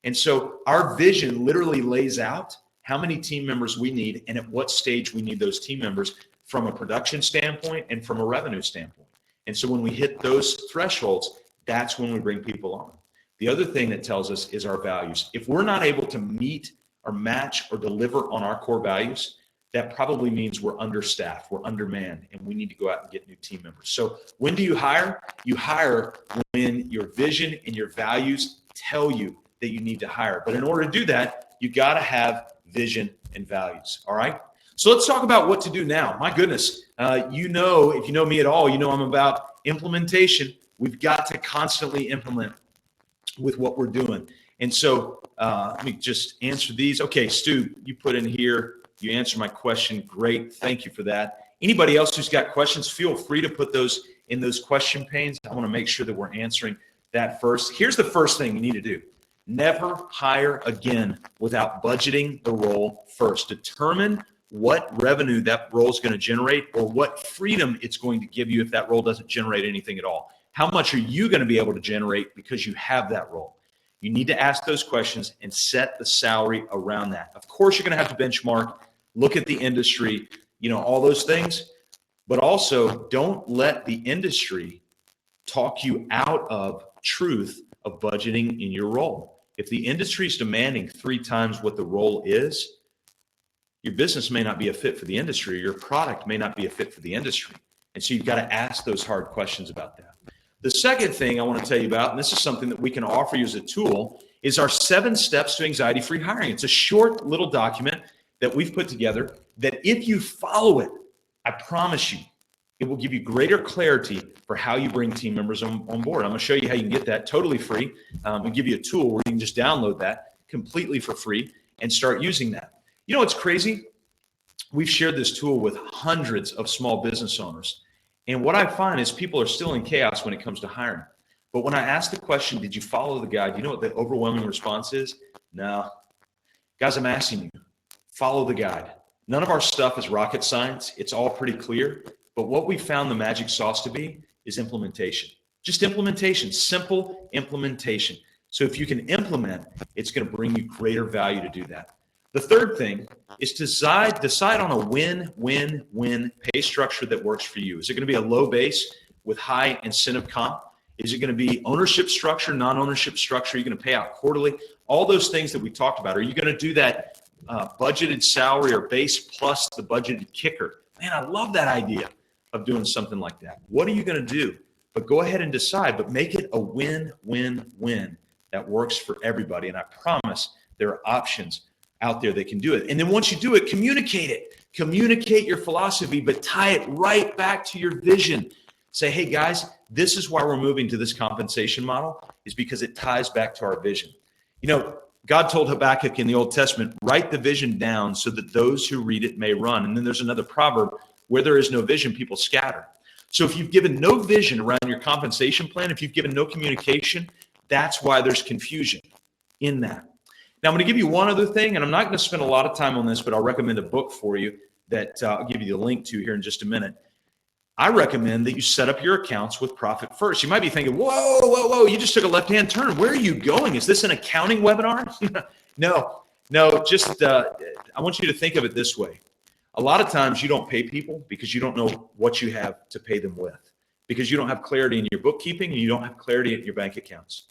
And so our vision literally lays out how many team members we need and at what stage we need those team members from a production standpoint and from a revenue standpoint. And so when we hit those thresholds, that's when we bring people on. The other thing that tells us is our values. If we're not able to meet or match or deliver on our core values, that probably means we're understaffed, we're undermanned, and we need to go out and get new team members. So when do you hire? You hire when your vision and your values tell you that you need to hire. But in order to do that, you got to have vision and values. All right. So let's talk about what to do now. My goodness, if you know me at all, you know I'm about implementation. We've got to constantly implement with what we're doing. And so let me just answer these. Okay, Stu, you put in here, you answered my question. Great. Thank you for that. Anybody else who's got questions, feel free to put those in those question panes. I want to make sure that we're answering that first. Here's the first thing you need to do. Never hire again without budgeting the role first. Determine what revenue that role is going to generate or what freedom it's going to give you if that role doesn't generate anything at all. How much are you going to be able to generate because you have that role? You need to ask those questions and set the salary around that. Of course, you're going to have to benchmark, look at the industry, all those things, but also don't let the industry talk you out of truth of budgeting in your role. If the industry is demanding 3 times what the role is, your business may not be a fit for the industry. Your product may not be a fit for the industry. And so you've got to ask those hard questions about that. The second thing I want to tell you about, and this is something that we can offer you as a tool, is our 7 steps to anxiety-free hiring. It's a short little document that we've put together that if you follow it, I promise you, it will give you greater clarity for how you bring team members on board. I'm going to show you how you can get that totally free. We'll give you a tool where you can just download that completely for free and start using that. You know what's crazy? We've shared this tool with hundreds of small business owners. And what I find is people are still in chaos when it comes to hiring. But when I ask the question, did you follow the guide? You know what the overwhelming response is? No. Guys, I'm asking you, follow the guide. None of our stuff is rocket science. It's all pretty clear. But what we found the magic sauce to be is implementation. Just implementation, simple implementation. So if you can implement, it's going to bring you greater value to do that. The third thing is to decide on a win-win-win pay structure that works for you. Is it going to be a low base with high incentive comp? Is it going to be ownership structure, non-ownership structure? Are you going to pay out quarterly? All those things that we talked about. Are you going to do that budgeted salary or base plus the budgeted kicker? Man, I love that idea of doing something like that. What are you going to do? But go ahead and decide, but make it a win-win-win that works for everybody. And I promise there are options out there that can do it. And then once you do it, communicate it. Communicate your philosophy, but tie it right back to your vision. Say, hey guys, this is why we're moving to this compensation model, is because it ties back to our vision. You know, God told Habakkuk in the Old Testament, write the vision down so that those who read it may run. And then there's another proverb, where there is no vision, people scatter. So if you've given no vision around your compensation plan, if you've given no communication, that's why there's confusion in that. Now, I'm going to give you one other thing, and I'm not going to spend a lot of time on this, but I'll recommend a book for you that I'll give you the link to here in just a minute. I recommend that you set up your accounts with Profit First. You might be thinking, whoa, you just took a left-hand turn. Where are you going? Is this an accounting webinar? No, just I want you to think of it this way. A lot of times you don't pay people because you don't know what you have to pay them with, because you don't have clarity in your bookkeeping and you don't have clarity in your bank accounts.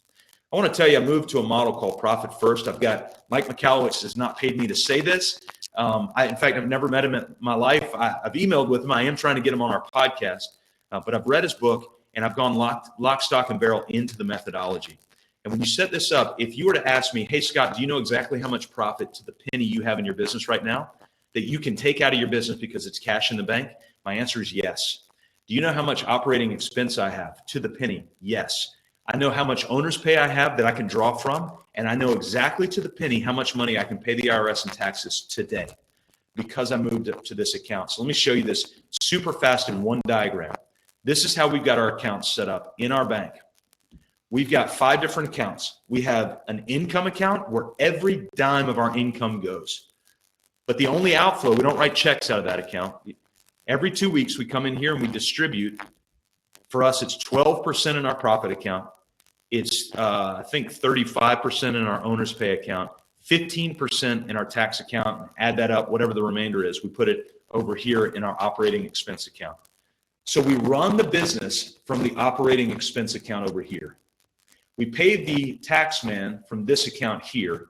I want to tell you, I moved to a model called Profit First. I've got Mike McAllowitz has not paid me to say this. In fact, I've never met him in my life. I've emailed with him. I am trying to get him on our podcast, but I've read his book and I've gone lock, stock, and barrel into the methodology. And when you set this up, if you were to ask me, hey, Scott, do you know exactly how much profit to the penny you have in your business right now that you can take out of your business because it's cash in the bank? My answer is yes. Do you know how much operating expense I have to the penny? Yes. I know how much owner's pay I have that I can draw from, and I know exactly to the penny how much money I can pay the IRS in taxes today because I moved up to this account. So let me show you this super fast in one diagram. This is how we've got our accounts set up in our bank. We've got 5 different accounts. We have an income account where every dime of our income goes. But the only outflow, we don't write checks out of that account. Every 2 weeks, we come in here and we distribute. For us, it's 12% in our profit account. It's, I think, 35% in our owner's pay account, 15% in our tax account. Add that up, whatever the remainder is. We put it over here in our operating expense account. So we run the business from the operating expense account over here. We pay the tax man from this account here.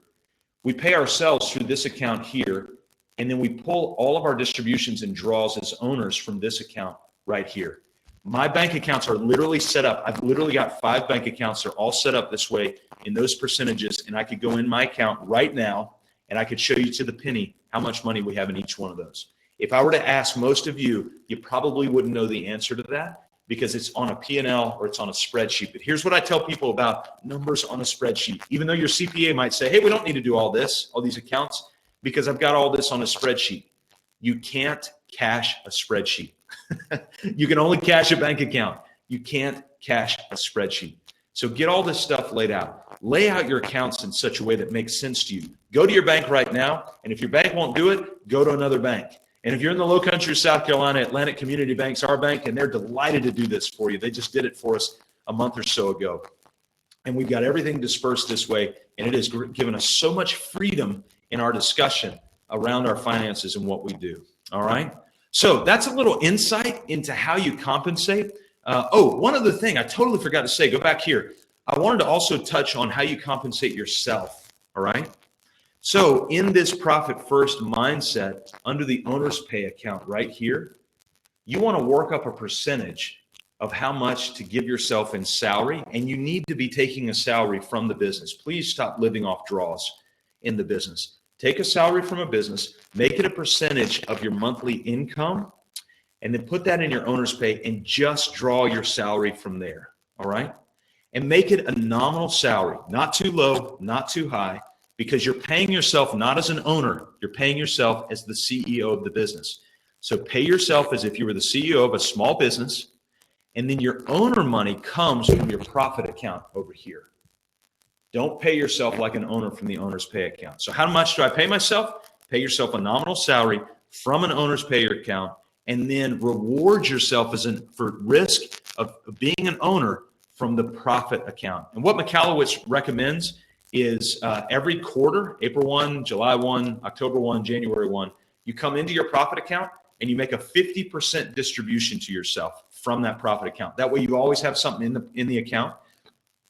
We pay ourselves through this account here. And then we pull all of our distributions and draws as owners from this account right here. My bank accounts are literally set up. I've literally got 5 bank accounts. They're all set up this way in those percentages. And I could go in my account right now and I could show you to the penny how much money we have in each one of those. If I were to ask most of you, you probably wouldn't know the answer to that because it's on a P&L or it's on a spreadsheet. But here's what I tell people about numbers on a spreadsheet. Even though your CPA might say, hey, we don't need to do all this, all these accounts, because I've got all this on a spreadsheet. You can't cash a spreadsheet. You can only cash a bank account. You can't cash a spreadsheet. So get all this stuff laid out. Lay out your accounts in such a way that makes sense to you. Go to your bank right now, and if your bank won't do it, go to another bank. And if you're in the low country of South Carolina, Atlantic Community Bank's our bank, and they're delighted to do this for you. They just did it for us a month or so ago. And we've got everything dispersed this way, and it has given us so much freedom in our discussion around our finances and what we do. All right? So that's a little insight into how you compensate. One other thing I totally forgot to say. Go back here. I wanted to also touch on how you compensate yourself. All right? So in this Profit First mindset, under the owner's pay account right here, you want to work up a percentage of how much to give yourself in salary, and you need to be taking a salary from the business. Please stop living off draws in the business. Take a salary from a business, make it a percentage of your monthly income, and then put that in your owner's pay and just draw your salary from there, all right? And make it a nominal salary, not too low, not too high, because you're paying yourself not as an owner, you're paying yourself as the CEO of the business. So pay yourself as if you were the CEO of a small business, and then your owner money comes from your profit account over here. Don't pay yourself like an owner from the owner's pay account. So how much do I pay myself? Pay yourself a nominal salary, from an owner's pay account, and then reward yourself for risk of being an owner from the profit account. And what Michalowicz recommends is every quarter, April 1, July 1, October 1, January 1, you come into your profit account and you make a 50% distribution to yourself from that profit account. That way you always have something in the account,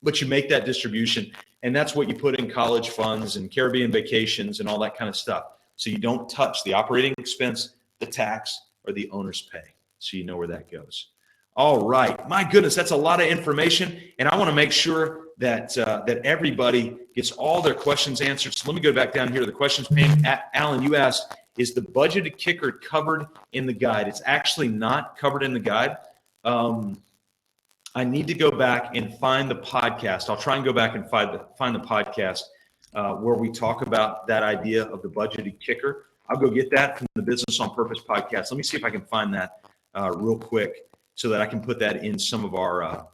but you make that distribution. And that's what you put in college funds and Caribbean vacations and all that kind of stuff. So you don't touch the operating expense, the tax, or the owner's pay. So you know where that goes. All right. My goodness, that's a lot of information. And I want to make sure that everybody gets all their questions answered. So let me go back down here to the questions pane. Alan, you asked, is the budgeted kicker covered in the guide? It's actually not covered in the guide. I need to go back and find the podcast. I'll try and go back and find the podcast where we talk about that idea of the budgeted kicker. I'll go get that from the Business on Purpose podcast. Let me see if I can find that real quick so that I can put that in some of our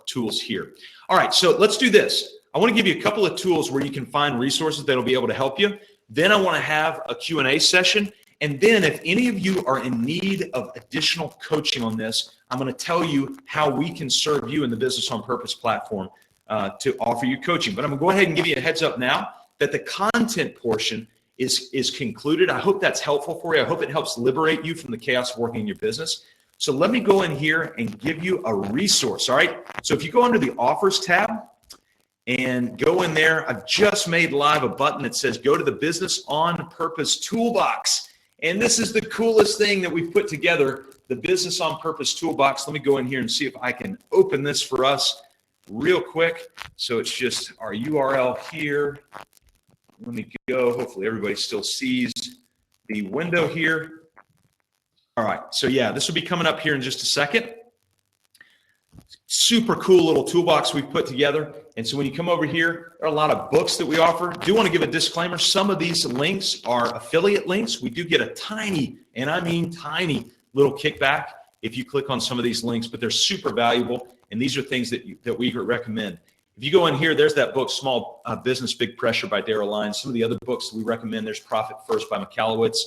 tools here. All right, so let's do this. I want to give you a couple of tools where you can find resources that'll be able to help you. Then I want to have a Q&A session. And then if any of you are in need of additional coaching on this, I'm going to tell you how we can serve you in the Business on Purpose platform to offer you coaching. But I'm going to go ahead and give you a heads up now that the content portion is concluded. I hope that's helpful for you. I hope it helps liberate you from the chaos of working in your business. So let me go in here and give you a resource. All right. So if you go under the offers tab and go in there, I've just made live a button that says go to the Business on Purpose Toolbox. And this is the coolest thing that we've put together, the Business on Purpose Toolbox. Let me go in here and see if I can open this for us real quick. So it's just our URL here. Let me go. Hopefully everybody still sees the window here. All right. So yeah, this will be coming up here in just a second. Super cool little toolbox we've put together. And so when you come over here, there are a lot of books that we offer. Do want to give a disclaimer. Some of these links are affiliate links. We do get a tiny, and I mean tiny, little kickback if you click on some of these links, but they're super valuable. And these are things that we recommend. If you go in here, there's that book, Small Business, Big Pressure by Darrell Lyons. Some of the other books we recommend, there's Profit First by Michalowicz,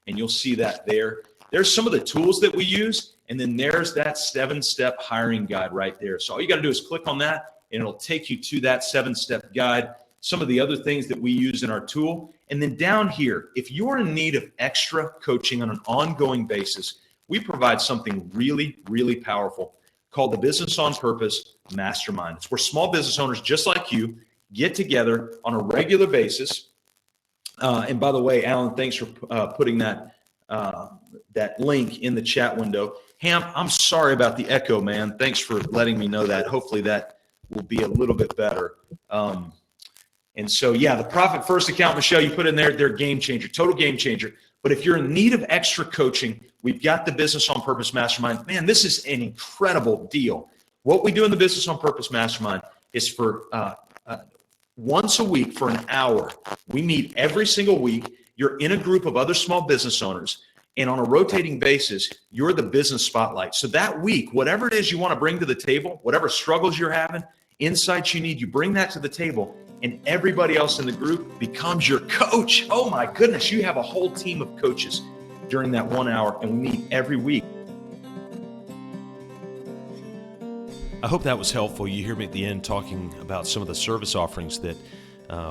and you'll see that there. There's some of the tools that we use, and then there's that 7-step hiring guide right there. So all you got to do is click on that, and it'll take you to that 7-step guide, some of the other things that we use in our tool. And then down here, if you're in need of extra coaching on an ongoing basis, we provide something really, really powerful called the Business on Purpose Mastermind. It's where small business owners just like you get together on a regular basis. And by the way, Alan, thanks for putting that link in the chat window. Ham, I'm sorry about the echo, man. Thanks for letting me know that. Hopefully that will be a little bit better. And so, yeah, the Profit First account, Michelle, you put in there, they're a game changer, total game changer. But if you're in need of extra coaching, we've got the Business on Purpose Mastermind. Man, this is an incredible deal. What we do in the Business on Purpose Mastermind is for once a week for an hour. We meet every single week. You're in a group of other small business owners, and on a rotating basis, you're the business spotlight. So that week, whatever it is you want to bring to the table, whatever struggles you're having, insights you need, you bring that to the table, and everybody else in the group becomes your coach. Oh my goodness, you have a whole team of coaches during that 1 hour, and we meet every week. I hope that was helpful. You hear me at the end talking about some of the service offerings that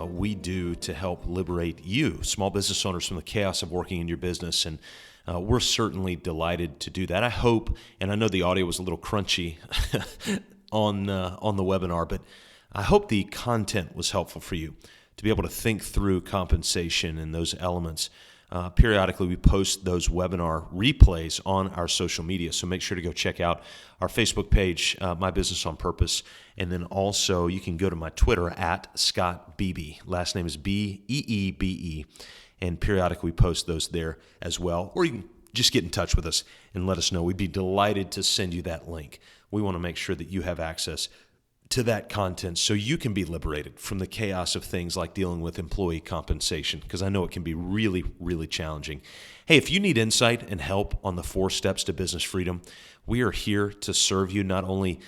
we do to help liberate you, small business owners, from the chaos of working in your business. And we're certainly delighted to do that. I hope, and I know the audio was a little crunchy on the webinar, but I hope the content was helpful for you to be able to think through compensation and those elements. Periodically, we post those webinar replays on our social media, so make sure to go check out our Facebook page, My Business on Purpose, and then also you can go to my Twitter at Scott Beebe. Last name is Beebe, and periodically we post those there as well. Or you can just get in touch with us and let us know. We'd be delighted to send you that link. We want to make sure that you have access to that content so you can be liberated from the chaos of things like dealing with employee compensation, because I know it can be really, really challenging. Hey, if you need insight and help on the 4 steps to business freedom, we are here to serve you, not only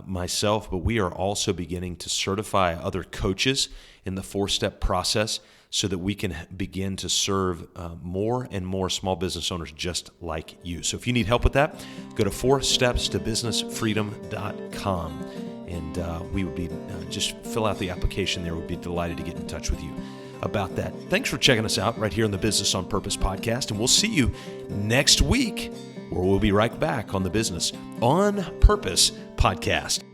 myself, but we are also beginning to certify other coaches in the 4-step process so that we can begin to serve more and more small business owners just like you. So if you need help with that, go to 4stepstobusinessfreedom.com. And we would be, just fill out the application there. We'd be delighted to get in touch with you about that. Thanks for checking us out right here on the Business on Purpose podcast. And we'll see you next week, where we'll be right back on the Business on Purpose podcast.